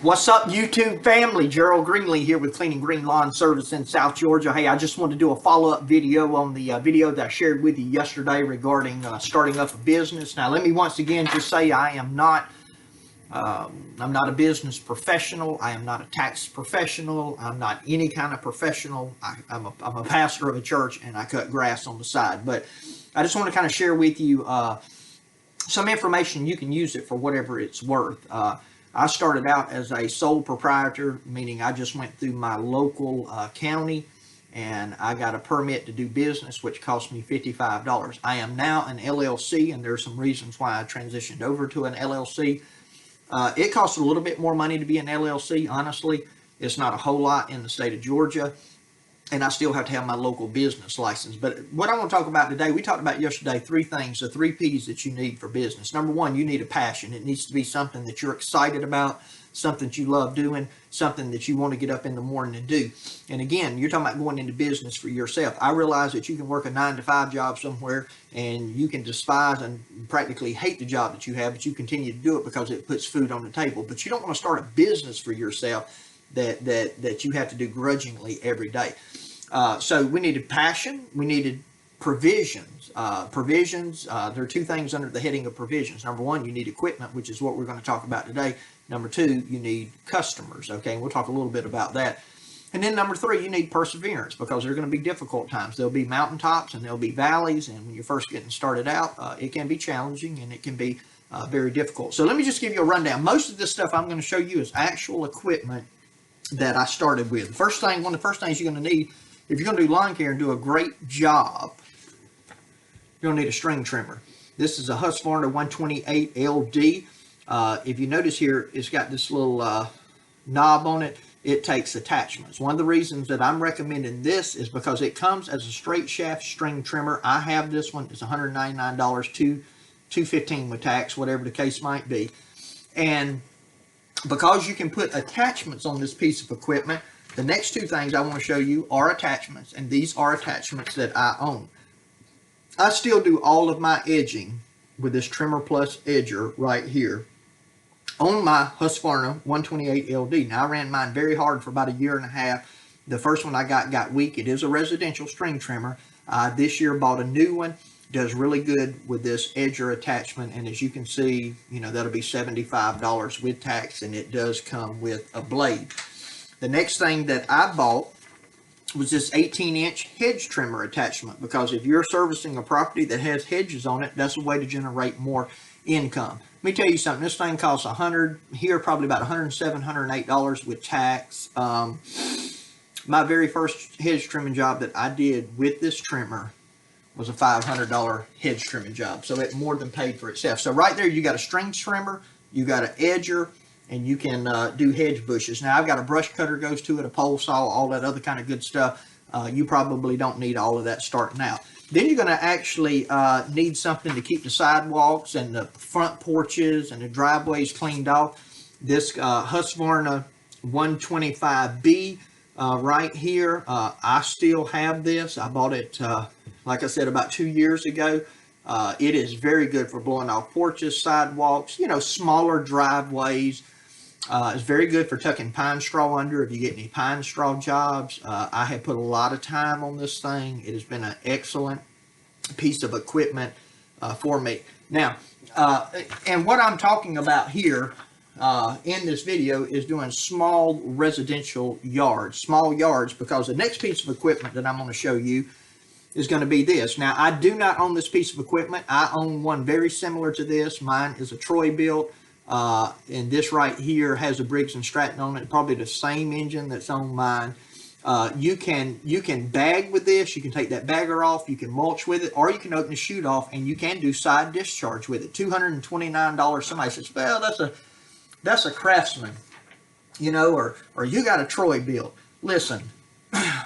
What's up, YouTube family? Gerald Greenlee here with Clean and Green Lawn Service in South Georgia. Hey, I just wanted to do a follow-up video on the video that I shared with you yesterday regarding starting up a business. Now, let me once again just say I'm not a business professional. I am not a tax professional. I'm not any kind of professional. I'm a pastor of a church, and I cut grass on the side. But I just want to kind of share with you some information. You can use it for whatever it's worth. I started out as a sole proprietor, meaning I just went through my local county and I got a permit to do business, which cost me $55. I am now an LLC, and there are some reasons why I transitioned over to an LLC. It costs a little bit more money to be an LLC, honestly. It's not a whole lot in the state of Georgia, and I still have to have my local business license. But what I want to talk about today, we talked about yesterday, three things, the 3 P's that you need for business. Number one, you need a passion. It needs to be something that you're excited about, something that you love doing, something that you want to get up in the morning and do. And again, you're talking about going into business for yourself. I realize that you can work a 9-to-5 job somewhere and you can despise and practically hate the job that you have, but you continue to do it because it puts food on the table. But you don't want to start a business for yourself that you have to do grudgingly every day. So we needed passion. We needed provisions. There are 2 things under the heading of provisions. Number one, you need equipment, which is what we're going to talk about today. Number 2, you need customers. Okay, and we'll talk a little bit about that. And then number 3, you need perseverance, because there are going to be difficult times. There'll be mountaintops and there'll be valleys, and when you're first getting started out, it can be challenging and it can be very difficult. So let me just give you a rundown. Most of this stuff I'm going to show you is actual equipment that I started with. One of the first things you're going to need, if you're going to do lawn care and do a great job, you're going to need a string trimmer. This is a Husqvarna 128 LD. If you notice here, it's got this little knob on it. It takes attachments. One of the reasons that I'm recommending this is because it comes as a straight shaft string trimmer. I have this one. It's $199, $215 with tax, whatever the case might be. And because you can put attachments on this piece of equipment, the next 2 things I want to show you are attachments, and these are attachments that I own. I still do all of my edging with this Trimmer Plus edger right here on my Husqvarna 128 LD. Now, I ran mine very hard for about 1.5 years. The first one I got weak. It is a residential string trimmer. This year bought a new one. Does really good with this edger attachment, and as you can see, that'll be $75 with tax, and it does come with a blade. The next thing that I bought was this 18-inch hedge trimmer attachment, because if you're servicing a property that has hedges on it, that's a way to generate more income. Let me tell you something. This thing costs probably about $107, $108 with tax. My very first hedge trimming job that I did with this trimmer was a $500 hedge trimming job, so it more than paid for itself. So right there, you got a string trimmer, you got an edger, and you can do hedge bushes. Now, I've got a brush cutter goes to it, a pole saw, all that other kind of good stuff. You probably don't need all of that starting out. Then you're going to actually need something to keep the sidewalks and the front porches and the driveways cleaned off. This Husqvarna 125B right here, I still have this. I bought it, like I said, about 2 years ago. It is very good for blowing off porches, sidewalks, smaller driveways. It's very good for tucking pine straw under if you get any pine straw jobs. I have put a lot of time on this thing. It has been an excellent piece of equipment for me. Now, and what I'm talking about here in this video is doing small residential yards, because the next piece of equipment that I'm going to show you is going to be this. Now, I do not own this piece of equipment. I own one very similar to this. Mine is a Troy-Bilt. And this right here has a Briggs & Stratton on it, probably the same engine that's on mine. You can bag with this. You can take that bagger off. You can mulch with it, or you can open the chute off, and you can do side discharge with it. $229. Somebody says, well, that's a Craftsman, or you got a Troy-Bilt. Listen,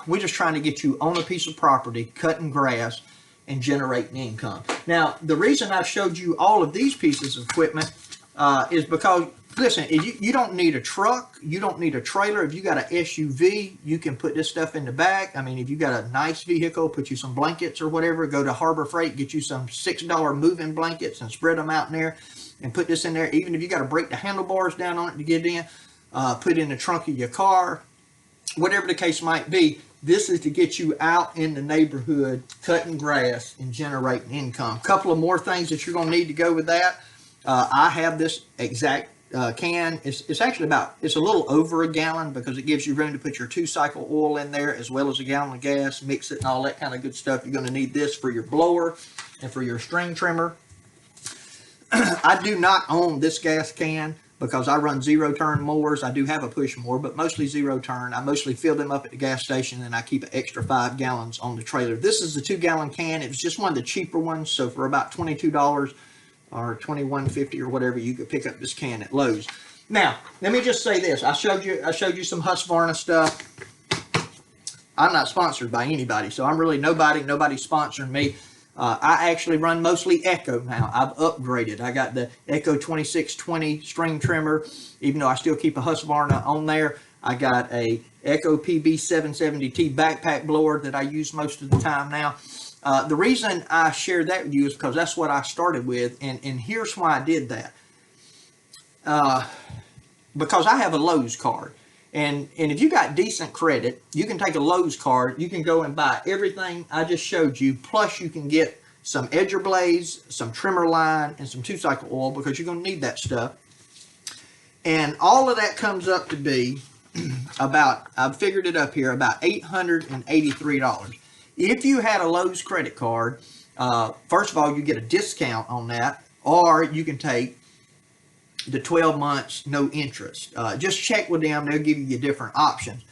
we're just trying to get you on a piece of property, cutting grass, and generating income. Now, the reason I showed you all of these pieces of equipment is because, listen, you don't need a truck, you don't need a trailer. If you got an SUV, you can put this stuff in the back. I mean, if you got a nice vehicle, put you some blankets or whatever, go to Harbor Freight, get you some $6 moving blankets and spread them out in there and put this in there. Even if you got to break the handlebars down on it to get in, put in the trunk of your car, whatever the case might be. This is to get you out in the neighborhood, cutting grass and generating income. A couple of more things that you're going to need to go with that. I have this exact can. It's actually it's a little over a gallon because it gives you room to put your 2-cycle oil in there as well as a gallon of gas, mix it and all that kind of good stuff. You're going to need this for your blower and for your string trimmer. I do not own this gas can because I run 0-turn mowers. I do have a push mower, but mostly 0-turn. I mostly fill them up at the gas station, and I keep an extra 5 gallons on the trailer. This is a 2-gallon can. It was just one of the cheaper ones, so for about $22 or $21.50 or whatever, you could pick up this can at Lowe's. Now, let me just say this. I showed you some Husqvarna stuff. I'm not sponsored by anybody, so I'm really nobody's sponsoring me. I actually run mostly Echo now. I've upgraded. I got the Echo 2620 string trimmer, even though I still keep a Husqvarna on there. I got a Echo PB 770T backpack blower that I use most of the time now. The reason I shared that with you is because that's what I started with, and here's why I did that. Because I have a Lowe's card. And if you got decent credit, you can take a Lowe's card, you can go and buy everything I just showed you, plus you can get some edger blades, some trimmer line, and some 2-cycle oil because you're going to need that stuff. And all of that comes up to be about, I've figured it up here, about $883. If you had a Lowe's credit card, first of all, you get a discount on that, or you can take the 12 months no interest. Just check with them. They'll give you different options.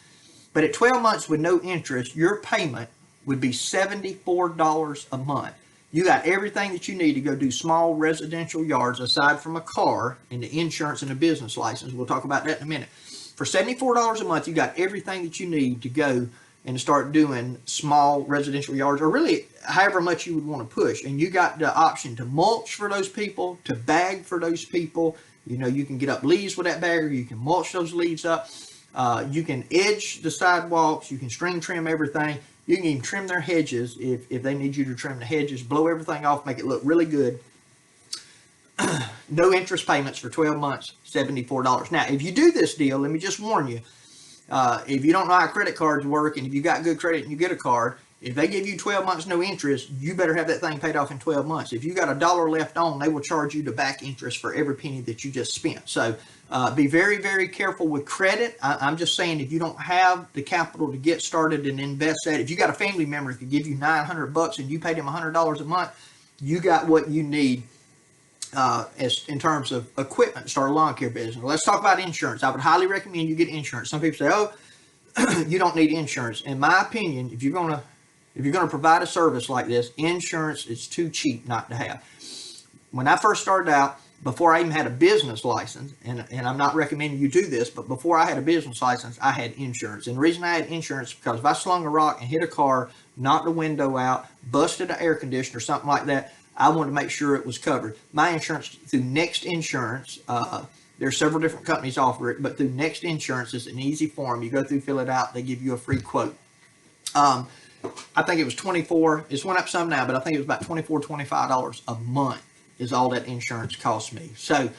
But at 12 months with no interest, your payment would be $74 a month. You got everything that you need to go do small residential yards aside from a car and the insurance and the business license. We'll talk about that in a minute. For $74 a month, you got everything that you need to go and start doing small residential yards, or really however much you would want to push. And you got the option to mulch for those people, to bag for those people. You know, you can get up leaves with that bagger. You can mulch those leaves up. You can edge the sidewalks. You can string trim everything. You can even trim their hedges if they need you to trim the hedges. Blow everything off, make it look really good. No interest payments for 12 months, $74. Now, if you do this deal, let me just warn you, if you don't know how credit cards work, and if you got good credit and you get a card, if they give you 12 months no interest, you better have that thing paid off in 12 months. If you got $1 left on, they will charge you the back interest for every penny that you just spent. So be very, very careful with credit. I'm just saying, if you don't have the capital to get started and invest that, if you got a family member who could give you $900 and you paid him $100 a month, you got what you need in terms of equipment to start a lawn care business. Let's talk about insurance. I would highly recommend you get insurance. Some people say, oh, you don't need insurance. In my opinion, if you're going to provide a service like this, insurance is too cheap not to have. When I first started out, before I even had a business license, and I'm not recommending you do this, but before I had a business license, I had insurance. And the reason I had insurance is because if I slung a rock and hit a car, knocked the window out, busted an air conditioner, something like that, I wanted to make sure it was covered. My insurance through Next Insurance, there are several different companies offer it, but through Next Insurance, it's an easy form. You go through, fill it out, they give you a free quote. I think it was $24. It's went up some now, but I think it was about $24, $25 a month is all that insurance cost me. So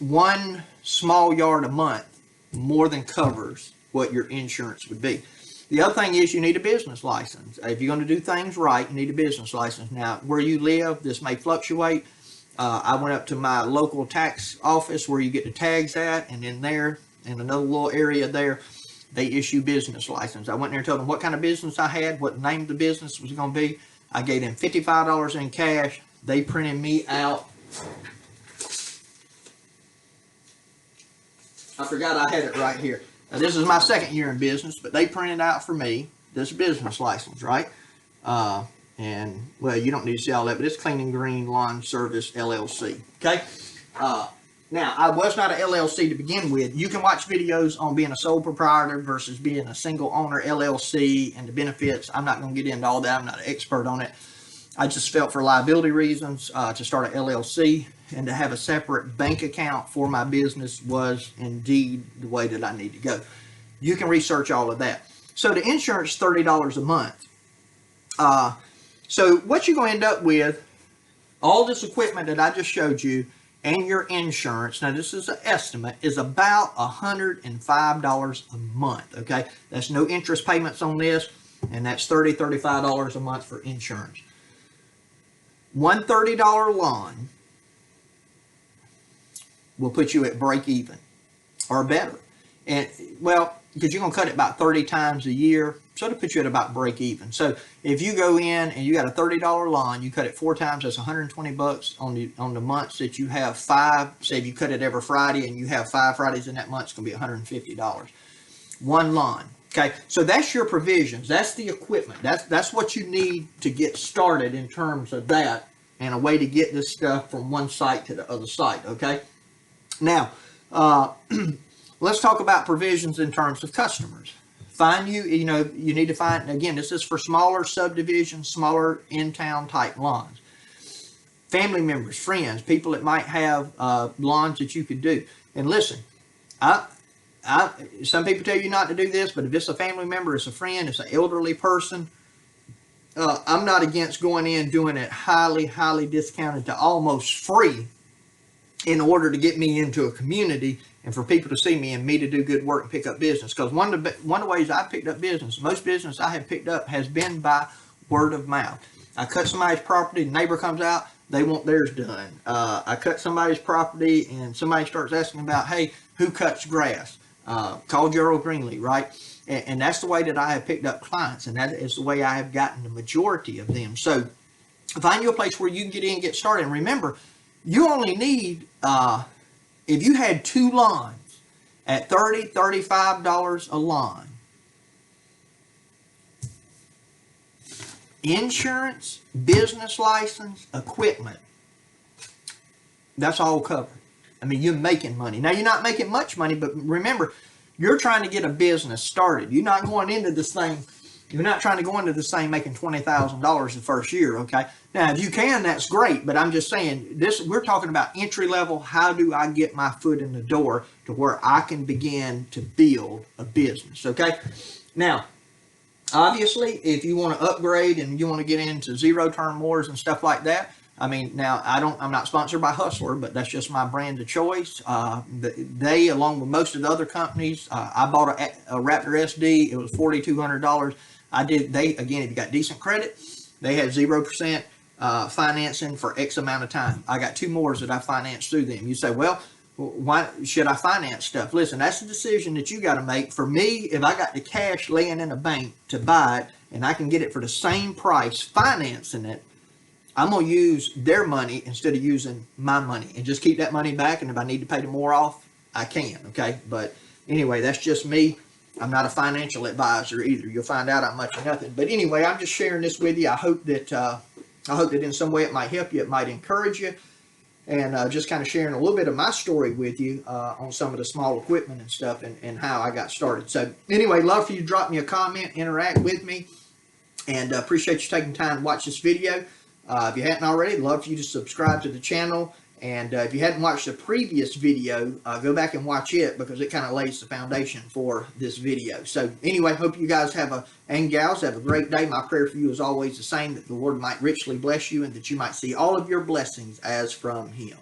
one small yard a month more than covers what your insurance would be. The other thing is you need a business license. If you're going to do things right, you need a business license. Now, where you live, this may fluctuate. I went up to my local tax office where you get the tags at, and in there, in another little area there, they issue business license. I went there and told them what kind of business I had, what the name of the business was going to be. I gave them $55 in cash. They printed me out. I forgot I had it right here. Now, this is my second year in business, but they printed out for me this business license, right? And, well, you don't need to see all that, but it's Clean & Green Lawn Service, LLC, okay? Now, I was not an LLC to begin with. You can watch videos on being a sole proprietor versus being a single owner LLC and the benefits. I'm not going to get into all that. I'm not an expert on it. I just felt for liability reasons to start an LLC and to have a separate bank account for my business was indeed the way that I need to go. You can research all of that. So the insurance is $30 a month. So what you're going to end up with, all this equipment that I just showed you, and your insurance, now this is an estimate, is about $105 a month, okay? That's no interest payments on this, and that's $35 a month for insurance. One $30 lawn will put you at break even or better. And well, because you're going to cut it about 30 times a year, so it'll put you at about break even. So if you go in and you got a $30 lawn, you cut it 4 times, that's $120 on the months that you have 5. Say if you cut it every Friday and you have 5 Fridays in that month, it's going to be $150. One lawn. Okay, so that's your provisions. That's the equipment. That's what you need to get started in terms of that, and a way to get this stuff from one site to the other site. Okay, now let's talk about provisions in terms of customers. You need to find, again, this is for smaller subdivisions, smaller in-town type lawns. Family members, friends, people that might have lawns that you could do. And listen, some people tell you not to do this, but if it's a family member, it's a friend, it's an elderly person, I'm not against going in doing it highly discounted to almost free in order to get me into a community and for people to see me and me to do good work and pick up business. Because one of the ways I've picked up business, most business I have picked up has been by word of mouth. I cut somebody's property, the neighbor comes out, they want theirs done. I cut somebody's property and somebody starts asking about, hey, who cuts grass? Call Gerald Greenlee, right? And that's the way that I have picked up clients, and that is the way I have gotten the majority of them. So find you a place where you can get in and get started. And remember, you only need, if you had 2 lawns at $30, $35 a lawn, insurance, business license, equipment, that's all covered. I mean, you're making money. Now, you're not making much money, but remember, you're trying to get a business started. You're not going into this thing, you're not trying to go into this thing making $20,000 the first year, okay? Now, if you can, that's great, but I'm just saying, we're talking about entry level. How do I get my foot in the door to where I can begin to build a business, okay? Now, obviously, if you want to upgrade and you want to get into zero-turn mowers and stuff like that, I mean, now I'm not sponsored by Hustler, but that's just my brand of choice. They, along with most of the other companies, I bought a Raptor SD. It was $4,200. Again, if you got decent credit, they had 0% financing for X amount of time. I got 2 more that I financed through them. You say, well, why should I finance stuff? Listen, that's a decision that you got to make. For me, if I got the cash laying in a bank to buy it and I can get it for the same price financing it, I'm going to use their money instead of using my money and just keep that money back. And if I need to pay them more off, I can, okay? But anyway, that's just me. I'm not a financial advisor either. You'll find out I'm much of nothing. But anyway, I'm just sharing this with you. I hope that in some way it might help you. It might encourage you. And just kind of sharing a little bit of my story with you on some of the small equipment and stuff and how I got started. So anyway, love for you to drop me a comment, interact with me, and appreciate you taking time to watch this video. If you hadn't already, I'd love for you to subscribe to the channel. And if you hadn't watched the previous video, go back and watch it because it kind of lays the foundation for this video. So anyway, hope you guys and gals have a great day. My prayer for you is always the same, that the Lord might richly bless you and that you might see all of your blessings as from Him.